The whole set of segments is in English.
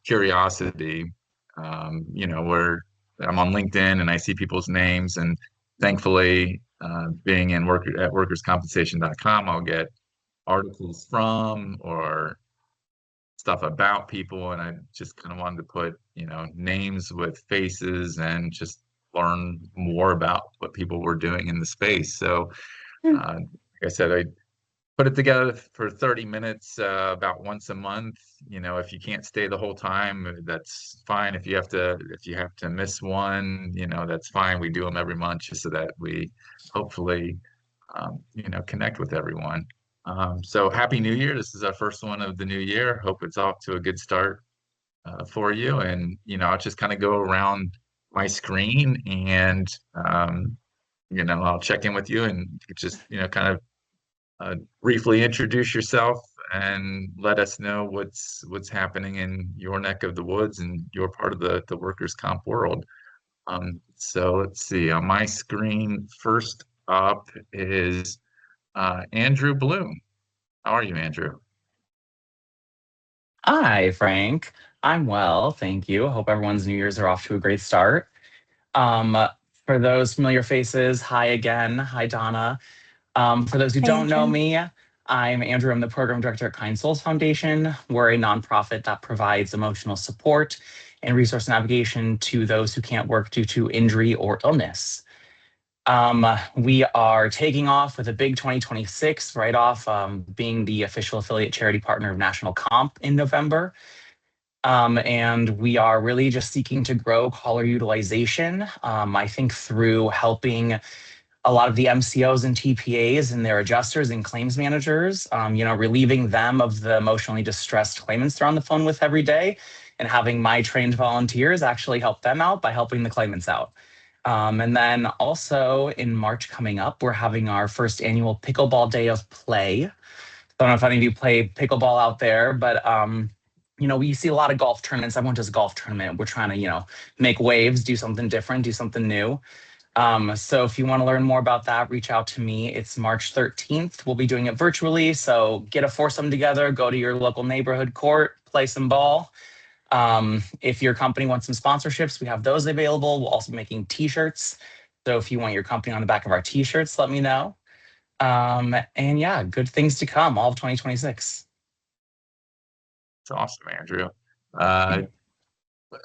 curiosity, where I'm on LinkedIn and I see people's names, and thankfully, being in at workerscompensation.com, I'll get articles from or stuff about people, and I just kind of wanted to put, names with faces and just learn more about what people were doing in the space. So, like I said, I put it together for 30 minutes about once a month. If you can't stay the whole time, that's fine. If you have to miss one, that's fine. We do them every month just so that we hopefully connect with everyone. So happy New Year. This is our first one of the new year. Hope it's off to a good start for you. And I'll just kind of go around my screen and I'll check in with you and just kind of briefly introduce yourself and let us know what's happening in your neck of the woods and your part of the workers' comp world. So let's see. On my screen, first up is Andrew Bloom. How are you, Andrew? Hi, Frank. I'm well, thank you. Hope everyone's New Year's are off to a great start. Um, for those familiar faces, hi again. Hi, Donna. For those who Hi, don't know Andrew. me, I'm Andrew. I'm the program director at Kind Souls Foundation. We're a nonprofit that provides emotional support and resource navigation to those who can't work due to injury or illness. We are taking off with a big 2026 right off, being the official affiliate charity partner of National Comp in November. And we are really just seeking to grow caller utilization. I think through helping a lot of the MCOs and TPAs and their adjusters and claims managers, relieving them of the emotionally distressed claimants they're on the phone with every day, and having my trained volunteers actually help them out by helping the claimants out. And then also in March coming up, we're having our first annual Pickleball Day of Play. Don't know if any of you play pickleball out there, but we see a lot of golf tournaments. Everyone does a golf tournament. We're trying to, make waves, do something different, do something new. So if you want to learn more about that, reach out to me. It's March 13th. We'll be doing it virtually. So get a foursome together, go to your local neighborhood court, play some ball. If your company wants some sponsorships, we have those available. We'll also be making t-shirts. So if you want your company on the back of our t-shirts, let me know. And yeah, good things to come, all of 2026. It's awesome, Andrew. Uh,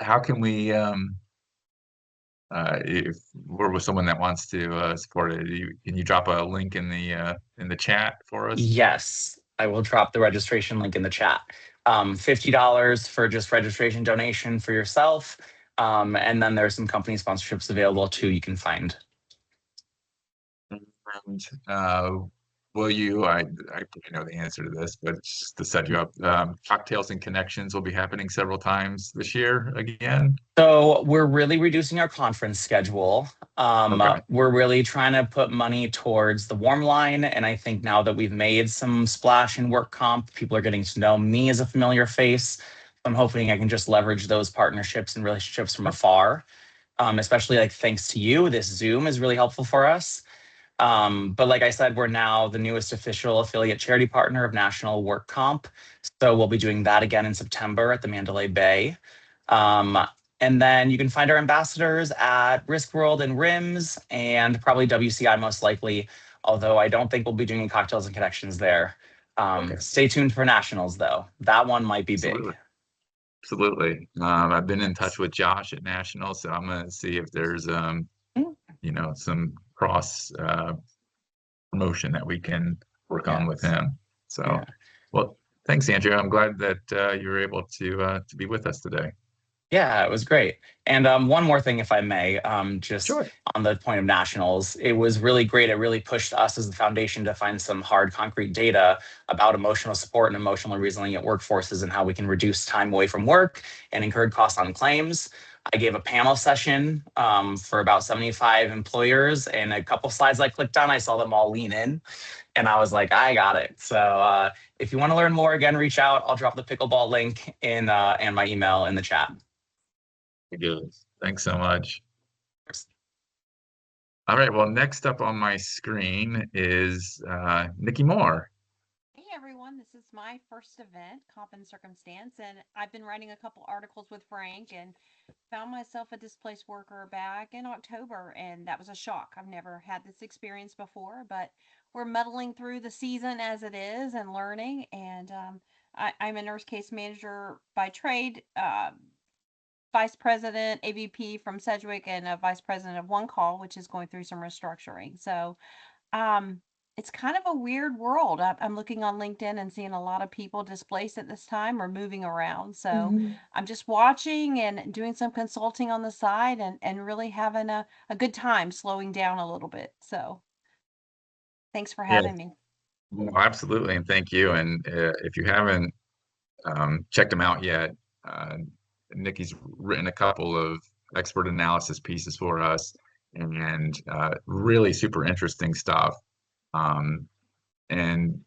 how can we, if we're with someone that wants to support it, can you drop a link in the chat for us? Yes, I will drop the registration link in the chat. $50 for just registration donation for yourself. And then there's some company sponsorships available too you can find. And will you, I probably know the answer to this, but just to set you up, Cocktails and Connections will be happening several times this year again. So we're really reducing our conference schedule. Okay. We're really trying to put money towards the warm line. And I think now that we've made some splash in work comp, people are getting to know me as a familiar face. I'm hoping I can just leverage those partnerships and relationships from afar. Especially like thanks to you, this Zoom is really helpful for us. But like I said, we're now the newest official affiliate charity partner of National Work Comp. So we'll be doing that again in September at the Mandalay Bay. Um, and then you can find our ambassadors at Risk World and RIMS and probably WCI most likely, although I don't think we'll be doing cocktails and connections there. Okay. Stay tuned for nationals though. That one might be big. Absolutely. Absolutely. I've been in touch with Josh at National, so I'm gonna see if there's some cross promotion that we can work on with Yes. him. So, Yeah. well, thanks, Andrew. I'm glad that you were able to be with us today. Yeah, it was great. And one more thing, if I may, just Sure. on the point of nationals, it was really great. It really pushed us as the foundation to find some hard, concrete data about emotional support and emotionally resilient workforces and how we can reduce time away from work and incurred costs on claims. I gave a panel session for about 75 employers, and a couple slides I clicked on, I saw them all lean in, and I was like, I got it. So if you want to learn more, again, reach out. I'll drop the pickleball link in and my email in the chat. Good. Thanks so much. All right. Well, next up on my screen is Nikki Moore. Hey everyone, this is my first event, Comp and Circumstance, and I've been writing a couple articles with Frank and found myself a displaced worker back in October, and that was a shock. I've never had this experience before, but we're muddling through the season as it is and learning. And I'm a nurse case manager by trade, vice president, AVP from Sedgwick, and a vice president of One Call, which is going through some restructuring. So um, it's kind of a weird world. I'm looking on LinkedIn and seeing a lot of people displaced at this time or moving around. So I'm just watching and doing some consulting on the side and really having a good time slowing down a little bit. So thanks for Yeah, having me. well, absolutely, and thank you. And if you haven't checked them out yet, uh, Nikki's written a couple of expert analysis pieces for us, and really super interesting stuff. Um, and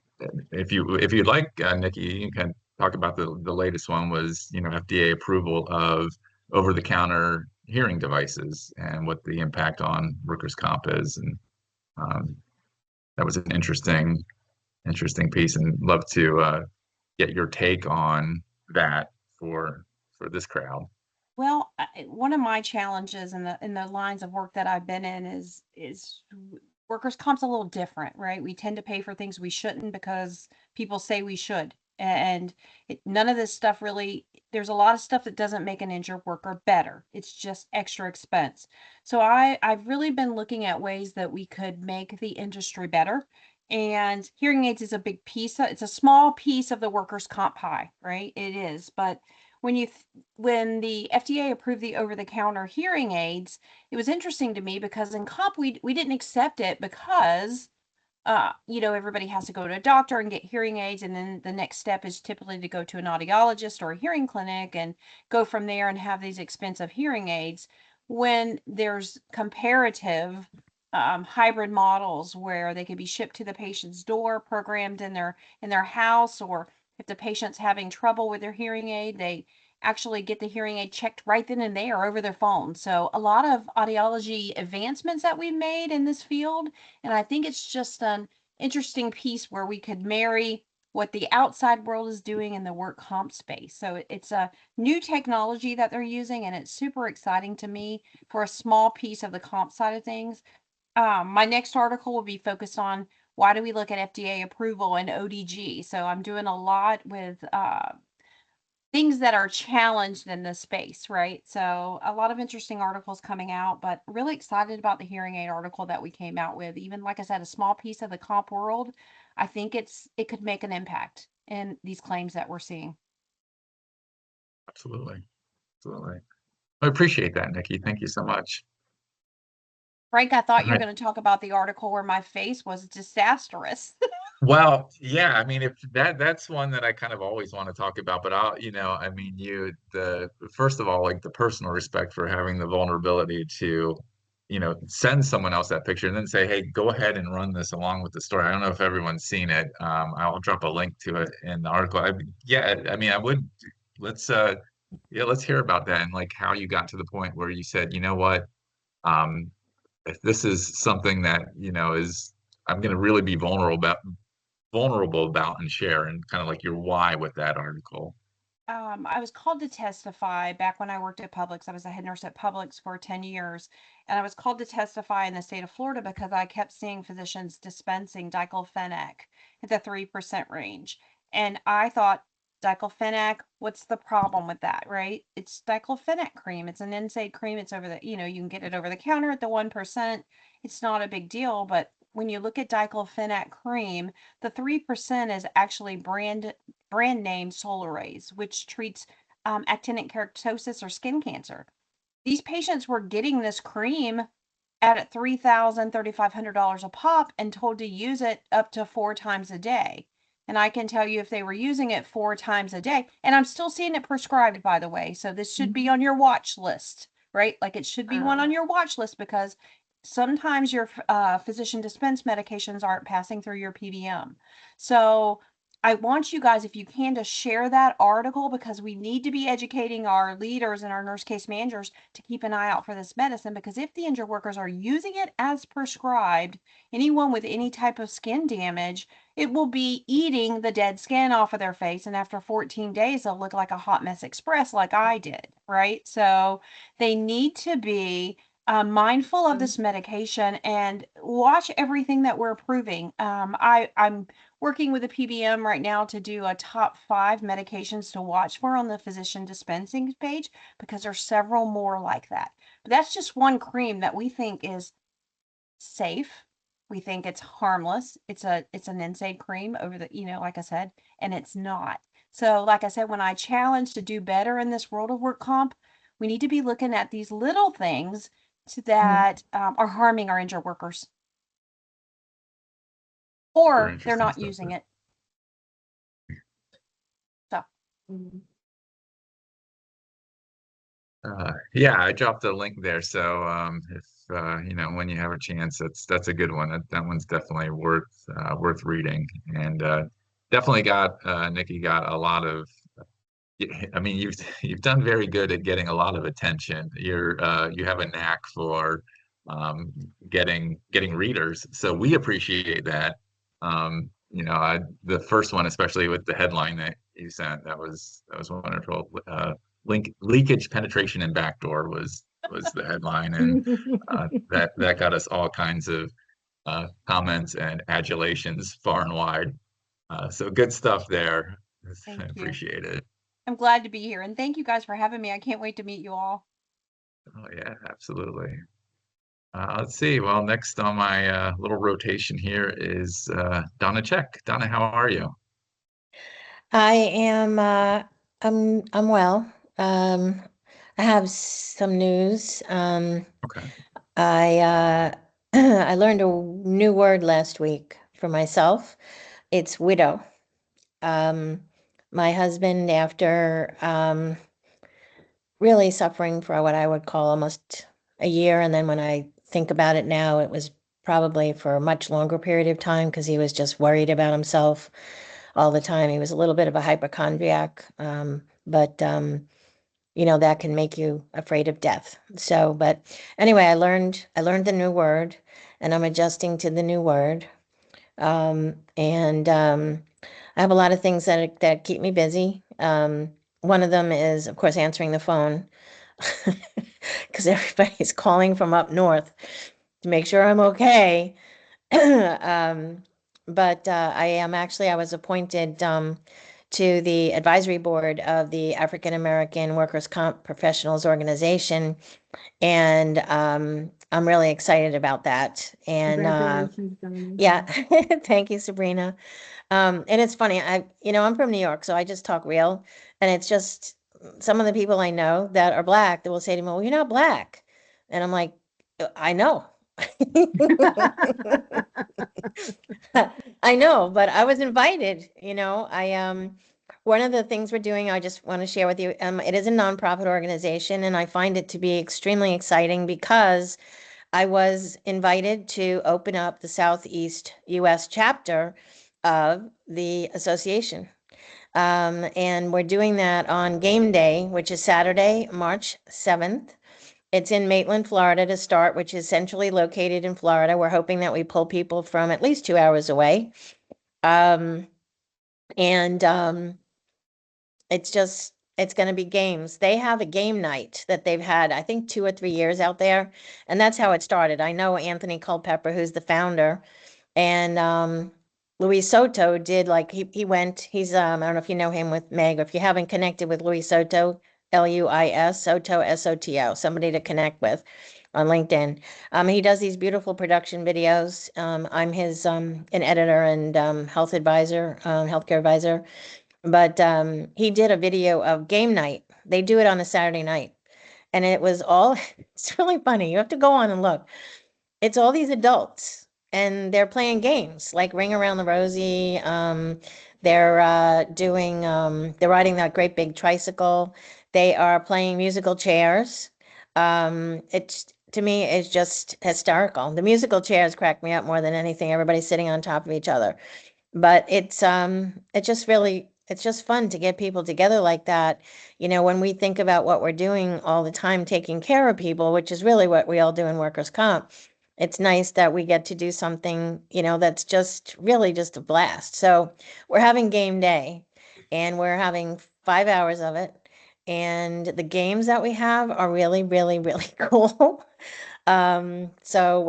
if you'd like, Nikki, you can talk about the latest one was, FDA approval of over-the-counter hearing devices and what the impact on workers' comp is. And um, that was an interesting piece, and love to get your take on that for this crowd. Well, one of my challenges in the lines of work that I've been in is workers' comp's a little different, right? We tend to pay for things we shouldn't because people say we should, and none of this stuff really. There's a lot of stuff that doesn't make an injured worker better. It's just extra expense. So I've really been looking at ways that we could make the industry better. And hearing aids is a big piece. It's a small piece of the workers' comp pie, right? It is, but when you when the FDA approved the over-the-counter hearing aids, it was interesting to me because in comp we didn't accept it because everybody has to go to a doctor and get hearing aids, and then the next step is typically to go to an audiologist or a hearing clinic and go from there and have these expensive hearing aids. When there's comparative hybrid models where they could be shipped to the patient's door, programmed in their house, or if the patient's having trouble with their hearing aid, they actually get the hearing aid checked right then and there over their phone. So a lot of audiology advancements that we've made in this field, and I think it's just an interesting piece where we could marry what the outside world is doing in the work comp space. So it's a new technology that they're using, and it's super exciting to me for a small piece of the comp side of things. My next article will be focused on why do we look at FDA approval and ODG. So I'm doing a lot with things that are challenged in this space, right? So a lot of interesting articles coming out, but really excited about the hearing aid article that we came out with. Even like I said, a small piece of the comp world. I think it could make an impact in these claims that we're seeing. Absolutely, absolutely. I appreciate that, Nikki. Thank you so much. Frank, I All thought you were right. going to talk about the article where my face was disastrous. Well, yeah, I mean, if that's one that I kind of always want to talk about, but I mean, the first of all, like the personal respect for having the vulnerability to, send someone else that picture and then say, hey, go ahead and run this along with the story. I don't know if everyone's seen it. I'll drop a link to it in the article. Yeah, I mean, let's, yeah, let's hear about that and like how you got to the point where you said, you know what, um, if this is something that, is I'm going to really be vulnerable about and share, and kind of like your why with that article. I was called to testify back when I worked at Publix. I was a head nurse at Publix for 10 years, and I was called to testify in the state of Florida because I kept seeing physicians dispensing diclofenac at the 3% range. And I thought, diclofenac, what's the problem with that, right? It's diclofenac cream. It's an NSAID cream. It's over the, you can get it over the counter at the 1%. It's not a big deal. But when you look at diclofenac cream, the 3% is actually brand name Solaraze, which treats actinic keratosis or skin cancer. These patients were getting this cream at $3,000, $3,500 a pop and told to use it up to 4 times a day. And I can tell you if they were using it 4 times a day, and I'm still seeing it prescribed, by the way. So this should be on your watch list, right? Like it should be one on your watch list because sometimes your physician dispense medications aren't passing through your PBM. So I want you guys, if you can, to share that article, because we need to be educating our leaders and our nurse case managers to keep an eye out for this medicine, because if the injured workers are using it as prescribed, anyone with any type of skin damage, it will be eating the dead skin off of their face. And after 14 days, they'll look like a hot mess express, like I did, right? So they need to be mindful of this medication and watch everything that we're approving. I'm working with a PBM right now to do a top 5 medications to watch for on the physician dispensing page, because there's several more like that. But that's just one cream that we think is safe. We think it's harmless. It's an NSAID cream over the, like I said, and it's not. So like I said, when I challenge to do better in this world of work comp, we need to be looking at these little things that are harming our injured workers, or they're not using it. So yeah, I dropped a link there. So if when you have a chance, that's a good one. That one's definitely worth reading, and definitely Nikki got a lot of. I mean, you've done very good at getting a lot of attention. You have a knack for getting readers, so we appreciate that. The first one, especially with the headline that you sent, that was wonderful. Leakage, penetration, and backdoor was the headline, and that got us all kinds of comments and adulations far and wide. So good stuff there. I appreciate it. I'm glad to be here, and thank you guys for having me. I can't wait to meet you all. Oh yeah, absolutely. Let's see. Well, next on my little rotation here is Donna Check. Donna, how are you? I am I'm well. I have some news. Okay. I I learned a new word last week for myself. It's widow. My husband, after really suffering for what I would call almost a year, and then when I think about it now, it was probably for a much longer period of time, because he was just worried about himself all the time. He was a little bit of a hypochondriac, but that can make you afraid of death. So, but anyway, I learned the new word, and I'm adjusting to the new word. And I have a lot of things that keep me busy. One of them is, of course, answering the phone, because everybody's calling from up north to make sure I'm okay. But I was appointed to the advisory board of the African American Workers' Comp Professionals Organization, and I'm really excited about that. And yeah, thank you, Sabrina. And it's funny, I'm from New York, so I just talk real, and it's just some of the people I know that are Black that will say to me, "Well, you're not Black," and I'm like, "I know." I know, but I was invited, one of the things we're doing, I just want to share with you, it is a nonprofit organization, and I find it to be extremely exciting because I was invited to open up the Southeast US chapter of the association. And we're doing that on game day, which is Saturday, March 7th. It's in Maitland, Florida to start, which is centrally located in Florida. We're hoping that we pull people from at least 2 hours away. It's going to be games. They have a game night that they've had, I think, 2 or 3 years out there. And that's how it started. I know Anthony Culpepper, who's the founder, and Luis Soto did, like, he went, he's, I don't know if you know him with Meg, or if you haven't connected with Luis Soto, Luis, Soto, Soto, somebody to connect with on LinkedIn. He does these beautiful production videos. I'm his an editor and health advisor, healthcare advisor. But he did a video of game night. They do it on a Saturday night. And it was all, it's really funny. You have to go on and look. It's all these adults, and they're playing games like Ring Around the Rosie. They're they're riding that great big tricycle. They are playing musical chairs. To me, it's just hysterical. The musical chairs crack me up more than anything. Everybody's sitting on top of each other. But it's just fun to get people together like that. You know, when we think about what we're doing all the time, taking care of people, which is really what we all do in workers' comp, it's nice that we get to do something, you know, that's just really just a blast. So we're having game day and we're having 5 hours of it. And the games that we have are really, really, really cool. So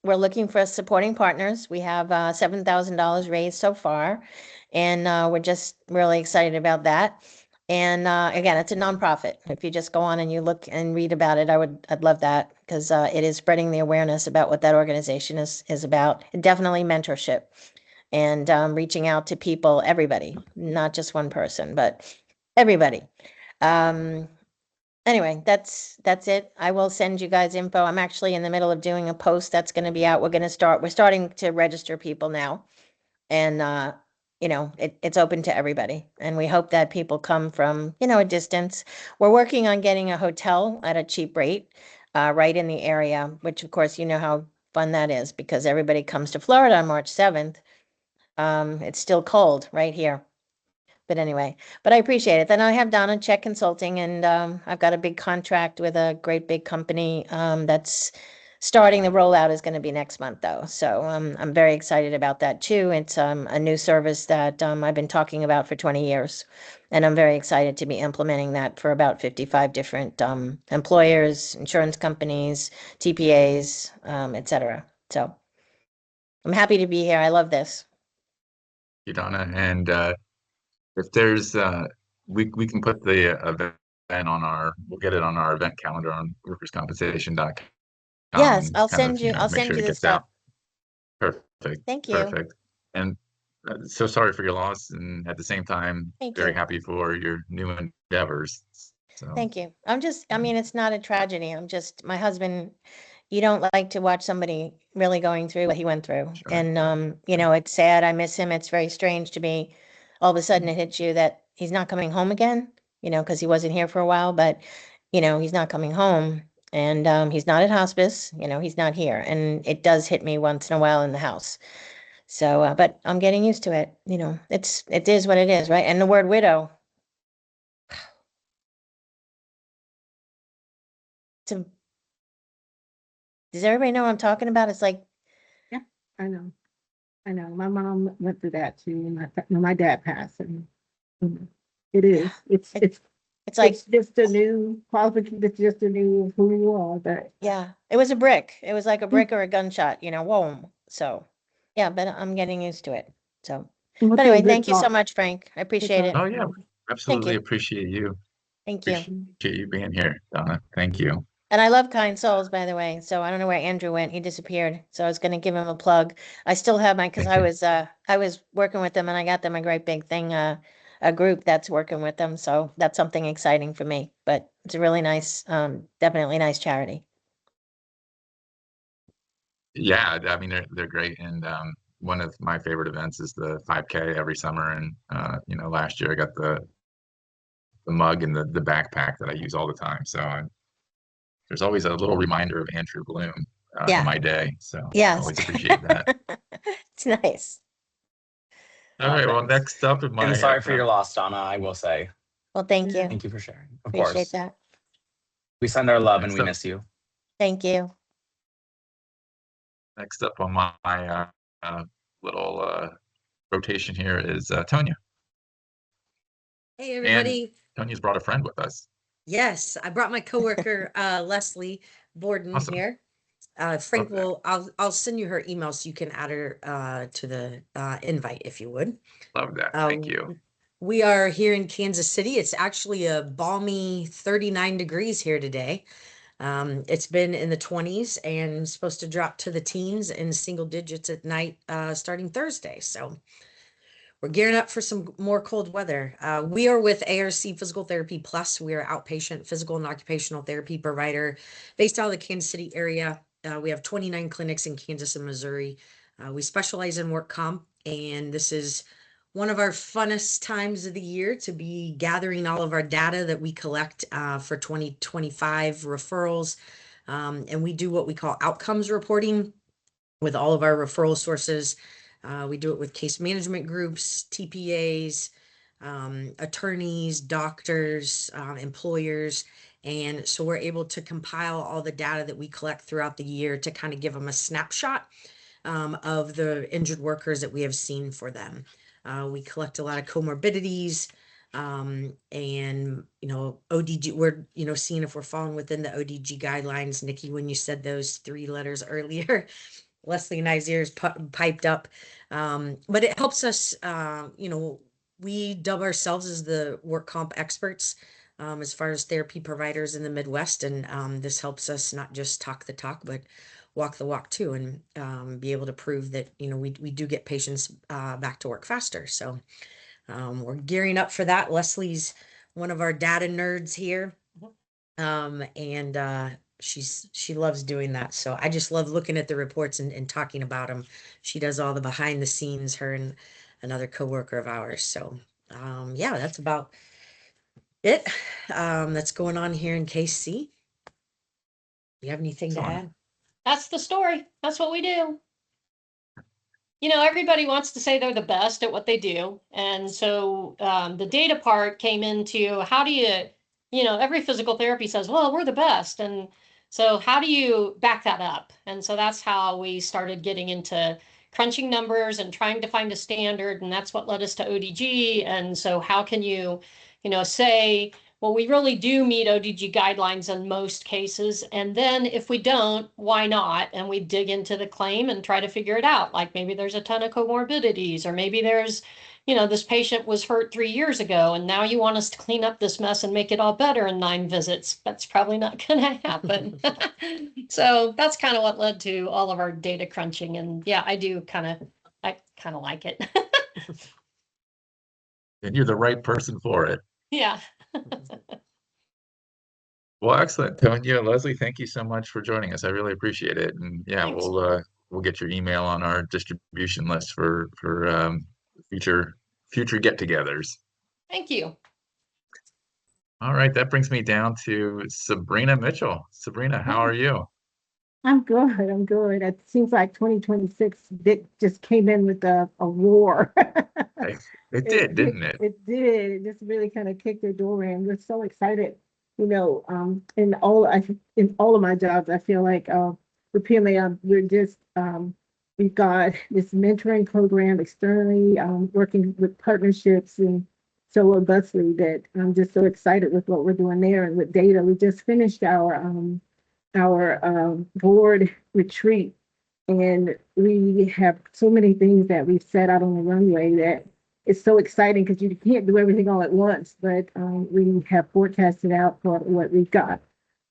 we're looking for supporting partners. We have $7,000 raised so far, and we're just really excited about that. And again, it's a nonprofit. If you just go on and you look and read about it, I'd love that because it is spreading the awareness about what that organization is about. And definitely mentorship and reaching out to people, everybody, not just one person, but everybody. Anyway, that's it. I will send you guys info. I'm actually in the middle of doing a post that's going to be out. We're starting to register people now. And you know, it's open to everybody. And we hope that people come from, you know, a distance. We're working on getting a hotel at a cheap rate, right in the area, which of course, you know how fun that is because everybody comes to Florida on March 7th. It's still cold right here. But anyway, but I appreciate it. Then I have Donna Check Consulting and I've got a big contract with a great big company that's starting the rollout is going to be next month though. So I'm very excited about that too. It's a new service that I've been talking about for 20 years. And I'm very excited to be implementing that for about 55 different employers, insurance companies, TPAs, et cetera. So I'm happy to be here. I love this. You, Donna, and if there's we can put the event on we'll get it on our event calendar on workerscompensation.com. Yes, I'll Kind of, send you, I'll make send sure you it the gets stuff. out. Perfect. Thank you. Perfect. And so sorry for your loss, and at the same time, Thank very you. happy for your new endeavors. So Thank you. I mean, it's not a tragedy. My husband, you don't like to watch somebody really going through what he went through. sure. And, you know, it's sad. I miss him. It's very strange to be, all of a sudden it hits you that he's not coming home again, you know, because he wasn't here for a while, but, you know, he's not coming home and he's not at hospice, you know, he's not here. And it does hit me once in a while in the house. So, but I'm getting used to it. You know, it is what it is, right? And the word widow, to, does everybody know what I'm talking about? It's like, I know. I know. My mom went through that too when my dad passed and it is. it's like, It's just a new qualification. It's just a new who you are. But yeah, it was a brick. It was like a brick or a gunshot, you know, whoa. So, yeah, but I'm getting used to it. So, but anyway, thank you so much, Frank. I appreciate it. Oh yeah, absolutely you. appreciate you. Thank you. Appreciate you being here, Donna. Thank you. And I love Kind Souls, by the way. So I don't know where Andrew went. He disappeared. So I was going to give him a plug. I still have because I was working with them and I got them a great big thing, a group that's working with them. So that's something exciting for me. But it's a really nice, definitely nice charity. Yeah, I mean they're great, and one of my favorite events is the 5K every summer. And you know, last year I got the mug and the backpack that I use all the time. So there's always a little reminder of Andrew Bloom Yeah. in my day. So I Yes. always appreciate that. It's nice. All right. Well, next up in my And sorry for your loss, Donna, I will say. Well, thank you. Thank you for sharing. Of Appreciate course. that. We send our love and we So- miss you. Thank you. next up on my little rotation here is Tonya. Hey, everybody. Tonya's brought a friend with us. Yes, I brought my coworker, Leslie Borden Awesome. here. Frank Love that. I'll send you her email so you can add her to the invite if you would. Love that. Thank you. We are here in Kansas City. It's actually a balmy 39 degrees here today. It's been in the 20s and supposed to drop to the teens and single digits at night starting Thursday. So we're gearing up for some more cold weather. We are with ARC Physical Therapy Plus. We are outpatient physical and occupational therapy provider based out of the Kansas City area. We have 29 clinics in Kansas and Missouri. We specialize in work comp, and this is one of our funnest times of the year to be gathering all of our data that we collect for 2025 referrals. And we do what we call outcomes reporting with all of our referral sources. We do it with case management groups, TPAs, attorneys, doctors, employers. And so we're able to compile all the data that we collect throughout the year to kind of give them a snapshot of the injured workers that we have seen for them. We collect a lot of comorbidities, and ODG, we're seeing if we're falling within the ODG guidelines. Nikki, when you said those 3 letters earlier, Leslie and I's ears piped up. But it helps us, we dub ourselves as the work comp experts as far as therapy providers in the Midwest. And this helps us not just talk the talk, but walk the walk too, and be able to prove that, we do get patients back to work faster. So we're gearing up for that. Leslie's one of our data nerds here. And she loves doing that. So I just love looking at the reports and talking about them. She does all the behind the scenes, her and another coworker of ours. So yeah, that's about it. That's going on here in KC. You have anything to Excellent. add? That's the story. That's what we do. Everybody wants to say they're the best at what they do. And so the data part came into how do you, every physical therapy says, well, we're the best. And so how do you back that up? And so that's how we started getting into crunching numbers and trying to find a standard. And that's what led us to ODG. And so how can you, say, well, we really do meet ODG guidelines in most cases. And then if we don't, why not? And we dig into the claim and try to figure it out. Like maybe there's a ton of comorbidities, or maybe there's, this patient was hurt 3 years ago, and now you want us to clean up this mess and make it all better in 9 visits. That's probably not going to happen. So that's kind of what led to all of our data crunching. And yeah, I kind of like it. And you're the right person for it. Yeah. Well, excellent. Tonya, Leslie, thank you so much for joining us. I really appreciate it. And yeah, Thanks. we'll get your email on our distribution list for future get-togethers. Thank you. All right, that brings me down to Sabrina Mitchell. Sabrina, how are you? I'm good. I'm good. It seems like 2026 just came in with a roar. It did, didn't it? It did. It just really kind of kicked the door in. We're so excited. In all of my jobs, I feel like with PMA, we've got this mentoring program externally, working with partnerships and so robustly that I'm just so excited with what we're doing there. And with data, we just finished our board retreat, and we have so many things that we've set out on the runway that it's so exciting because you can't do everything all at once, but we have forecasted out for what we've got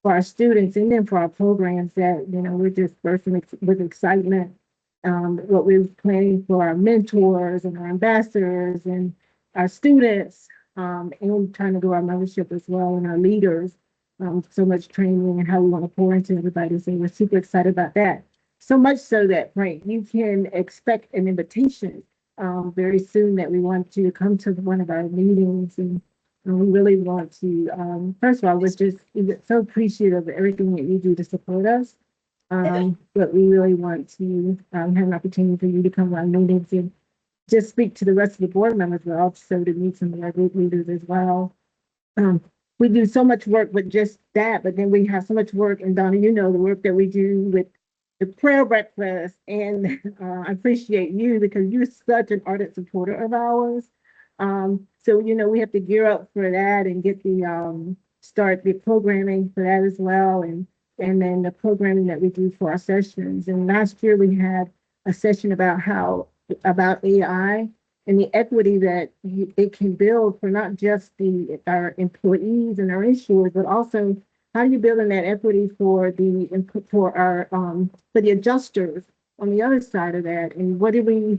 for our students and then for our programs that, we're just bursting with excitement. What we're planning for our mentors and our ambassadors and our students, and trying to grow our membership as well and our leaders. So much training and how we want to pour into everybody. So we're super excited about that. So much so that, Frank, you can expect an invitation very soon that we want to come to one of our meetings. And we really want to, first of all, we're just so appreciative of everything that you do to support us. But we really want to have an opportunity for you to come to our meetings and just speak to the rest of the board members, but also to meet some of our group leaders as well. We do so much work with just that, but then we have so much work, and Donna, the work that we do with the prayer breakfast, and I appreciate you because you're such an ardent supporter of ours. So, we have to gear up for that and get start the programming for that as well, and then the programming that we do for our sessions. And last year we had a session about AI and the equity that it can build for not just our employees and our insurers, but also how do you build in that equity for the adjusters on the other side of that, and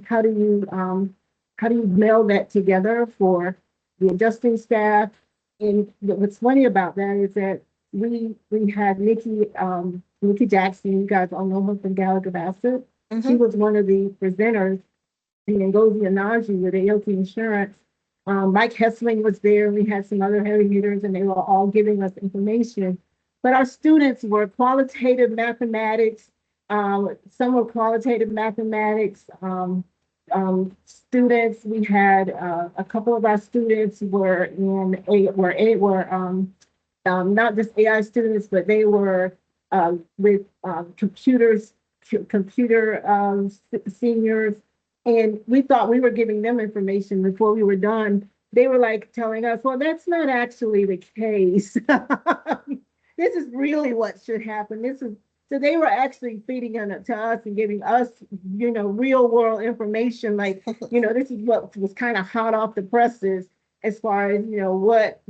how do you meld that together for the adjusting staff? And what's funny about that is that we had Nikki Jackson. You guys all know her from Gallagher Bassett. She was one of the presenters. And Ngozi Anaji with AOT Insurance. Mike Hessling was there. We had some other heavy hitters, and they were all giving us information. But our students were qualitative mathematics. Some were qualitative mathematics, students. We had a couple of our students were not just AI students, but they were with computer seniors. And we thought we were giving them information before we were done. They were like telling us, well, that's not actually the case. This is really what should happen. So they were actually feeding it to us and giving us, real world information. Like, this is what was kind of hot off the presses as far as, what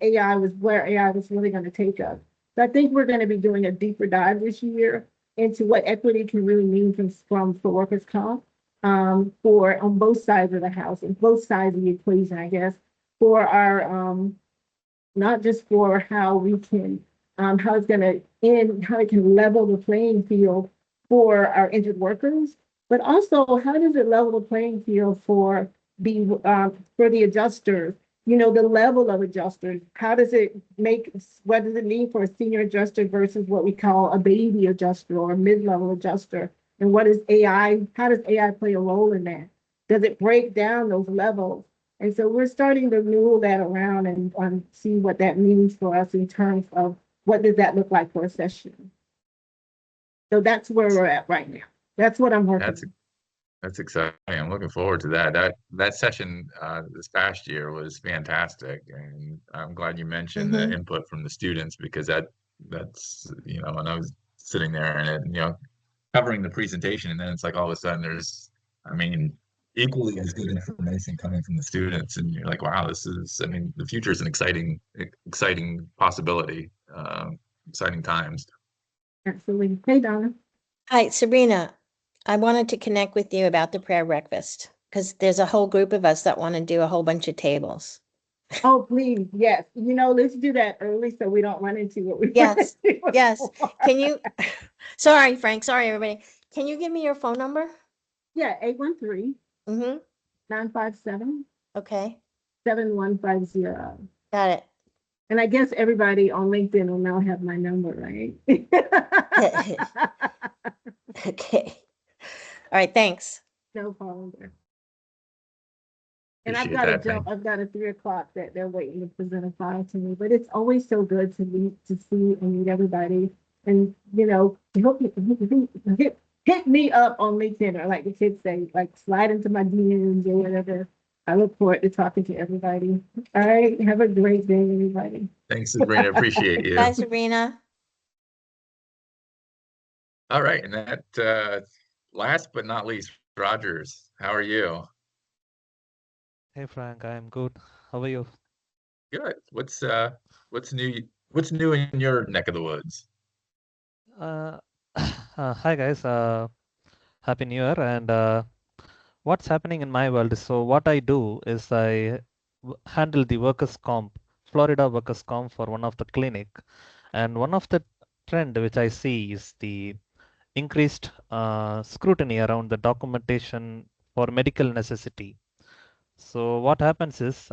AI was, where AI was really going to take us. So I think we're going to be doing a deeper dive this year into what equity can really mean for workers' comp, for on both sides of the house and both sides of the equation, I guess, for our, not just for how we can, how it's going to end, how it can level the playing field for our injured workers, but also how does it level the playing field for the adjusters, the level of adjusters. How does it what does it mean for a senior adjuster versus what we call a baby adjuster or a mid-level adjuster? And what is AI? How does AI play a role in that? Does it break down those levels? And so we're starting to noodle that around and see what that means for us in terms of what does that look like for a session. So that's where we're at right now. That's what I'm working on. That's exciting. I'm looking forward to that. That session this past year was fantastic, and I'm glad you mentioned the input from the students, because that's when I was sitting there and covering the presentation, and then it's like all of a sudden there's, equally as good information coming from the students, and you're like, wow, the future is an exciting possibility, exciting times. Absolutely. Hey, Donna. Hi, Sabrina. I wanted to connect with you about the prayer breakfast because there's a whole group of us that want to do a whole bunch of tables. Oh, please. Yes. Let's do that early so we don't run into what we Yes. Yes. Can you, sorry, Frank. Sorry, everybody. Can you give me your phone number? Yeah. 813 Mm-hmm. 957 Okay. 7150. Got it. And I guess everybody on LinkedIn will now have my number, right? Okay. All right. Thanks. No problem there. And Appreciate I've got that. to jump. I've got a 3:00 that they're waiting to present a file to me. But it's always so good to see and meet everybody. And hit me up on LinkedIn, or like the kids say, like slide into my DMs or whatever. I look forward to talking to everybody. All right. Have a great day, everybody. Thanks, Sabrina. Appreciate you. Bye, Sabrina. All right, and that last but not least, Rogers, how are you? Hey Frank, I'm good. How are you? Good. What's new? What's new in your neck of the woods? Hi guys. Happy New Year. And what's happening in my world is, so what I do is I handle the workers' comp, Florida workers' comp for one of the clinic, and one of the trend which I see is the increased scrutiny around the documentation for medical necessity. So what happens is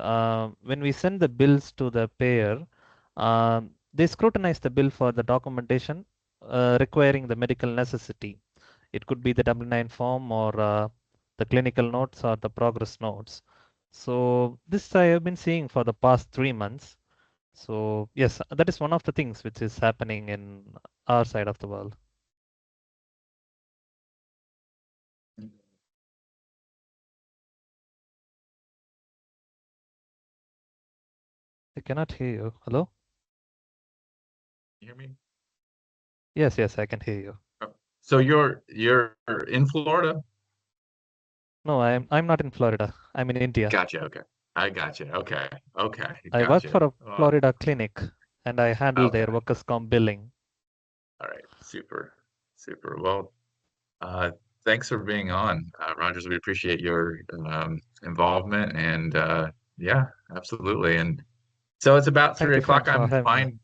when we send the bills to the payer, they scrutinize the bill for the documentation requiring the medical necessity. It could be the W-9 form or the clinical notes or the progress notes. So this I have been seeing for the past 3 months. So yes, that is one of the things which is happening in our side of the world. I cannot hear you. Hello? You hear me? Yes, I can hear you. So you're in Florida? No, I'm not in Florida. I'm in India. Gotcha. Okay. I gotcha. Okay. I work Gotcha. for a Florida clinic and I handle their Okay. workers' comp billing. All right. Super. Well, thanks for being on, Rogers. We appreciate your involvement, and yeah, absolutely. And so it's about Thank 3 you, Frank, o'clock. for having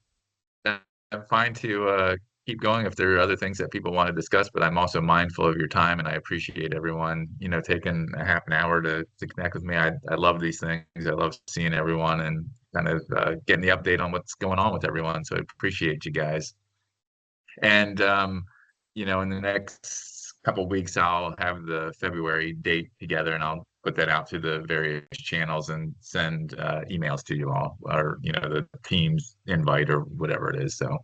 me. I'm fine to keep going if there are other things that people want to discuss, but I'm also mindful of your time, and I appreciate everyone, taking a half an hour to connect with me. I love these things. I love seeing everyone and kind of getting the update on what's going on with everyone. So I appreciate you guys. And in the next couple weeks, I'll have the February date together, and I'll put that out to the various channels and send emails to you all, or the team's invite or whatever it is. So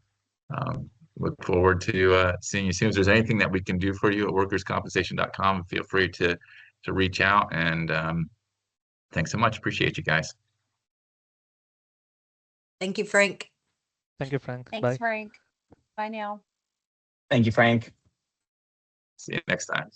look forward to seeing you soon. If there's anything that we can do for you at workerscompensation.com, feel free to reach out. And thanks so much. Appreciate you guys. Thank you, Frank. Thank you, Frank. Thanks, Bye. Frank. Bye now. Thank you, Frank. See you next time.